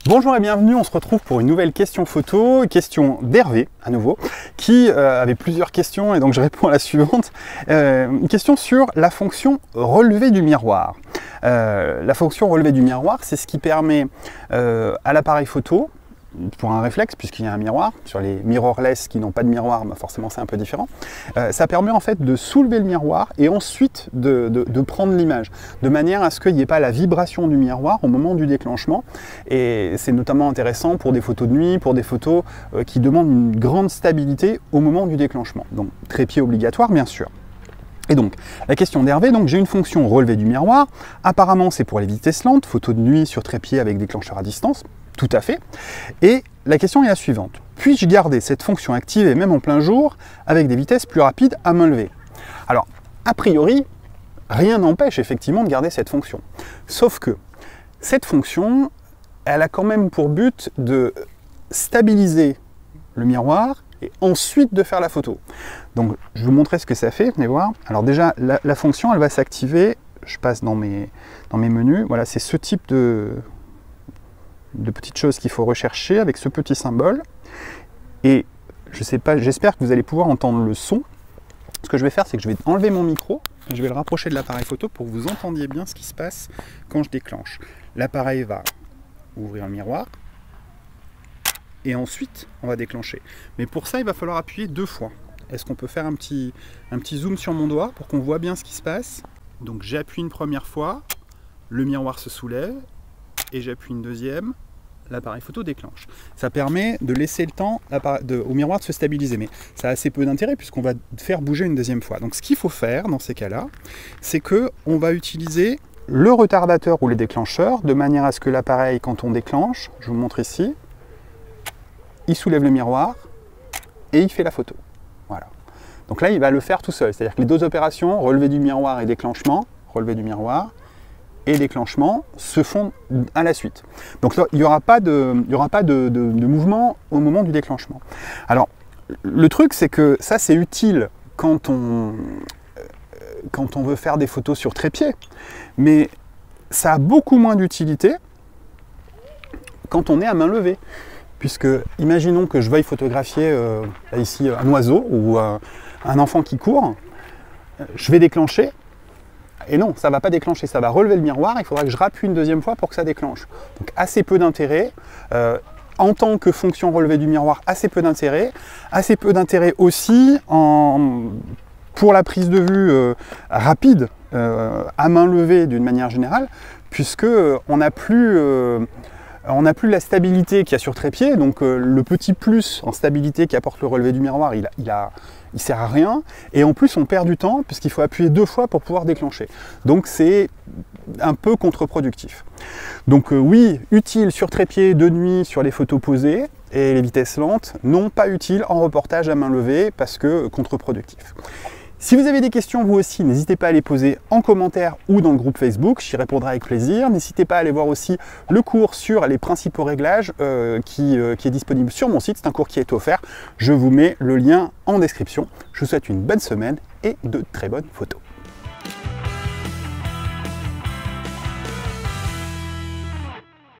Bonjour et bienvenue, on se retrouve pour une nouvelle question photo, question d'Hervé à nouveau, qui avait plusieurs questions et donc je réponds à la suivante. Une question sur la fonction relevé du miroir. La fonction relevé du miroir, c'est ce qui permet à l'appareil photo, pour un réflexe, puisqu'il y a un miroir, sur les mirrorless qui n'ont pas de miroir, bah forcément c'est un peu différent, ça permet en fait de soulever le miroir et ensuite de prendre l'image, de manière à ce qu'il n'y ait pas la vibration du miroir au moment du déclenchement, et c'est notamment intéressant pour des photos de nuit, pour des photos qui demandent une grande stabilité au moment du déclenchement, donc trépied obligatoire bien sûr. Et donc, la question d'Hervé, donc j'ai une fonction relevé du miroir, apparemment c'est pour les vitesses lentes, photos de nuit sur trépied avec déclencheur à distance, tout à fait. Et la question est la suivante. Puis-je garder cette fonction activée même en plein jour avec des vitesses plus rapides à main levée? Alors, a priori, rien n'empêche effectivement de garder cette fonction. Sauf que cette fonction, elle a quand même pour but de stabiliser le miroir et ensuite de faire la photo. Donc, je vais vous montrer ce que ça fait, venez voir. Alors déjà, la fonction, elle va s'activer, je passe dans mes menus, voilà, c'est ce type de petites choses qu'il faut rechercher avec ce petit symbole. Et je sais pas, j'espère que vous allez pouvoir entendre le son. Ce que je vais faire, c'est que je vais enlever mon micro et je vais le rapprocher de l'appareil photo pour que vous entendiez bien ce qui se passe quand je déclenche. L'appareil va ouvrir le miroir et ensuite on va déclencher. Mais pour ça, il va falloir appuyer 2 fois. Est-ce qu'on peut faire un petit zoom sur mon doigt pour qu'on voit bien ce qui se passe? Donc j'appuie une première fois, le miroir se soulève, et j'appuie une deuxième, l'appareil photo déclenche. Ça permet de laisser le temps au miroir de se stabiliser, mais ça a assez peu d'intérêt puisqu'on va faire bouger une deuxième fois. Donc ce qu'il faut faire dans ces cas-là, c'est qu'on va utiliser le retardateur ou les déclencheurs de manière à ce que l'appareil, quand on déclenche, je vous montre ici, il soulève le miroir et il fait la photo. Voilà. Donc là, il va le faire tout seul. C'est-à-dire que les 2 opérations, relevé du miroir et déclenchement, relevé du miroir, et déclenchement se font à la suite. Donc il n'y aura pas de mouvement au moment du déclenchement. Alors, le truc, c'est que ça, c'est utile quand on veut faire des photos sur trépied, mais ça a beaucoup moins d'utilité quand on est à main levée. Puisque, imaginons que je veuille photographier ici un oiseau ou un enfant qui court, je vais déclencher. Et non, ça ne va pas déclencher, ça va relever le miroir, il faudra que je rappuie une deuxième fois pour que ça déclenche. Donc assez peu d'intérêt. En tant que fonction relevée du miroir, assez peu d'intérêt aussi pour la prise de vue rapide, à main levée d'une manière générale, puisque on n'a plus la stabilité qu'il y a sur trépied, donc le petit plus en stabilité qu'apporte le relevé du miroir, il sert à rien, et en plus on perd du temps puisqu'il faut appuyer 2 fois pour pouvoir déclencher. Donc c'est un peu contre-productif. Donc oui, utile sur trépied de nuit sur les photos posées et les vitesses lentes, non pas utile en reportage à main levée parce que contre-productif. Si vous avez des questions vous aussi, n'hésitez pas à les poser en commentaire ou dans le groupe Facebook, j'y répondrai avec plaisir. N'hésitez pas à aller voir aussi le cours sur les principaux réglages qui est disponible sur mon site, c'est un cours qui est offert. Je vous mets le lien en description. Je vous souhaite une bonne semaine et de très bonnes photos.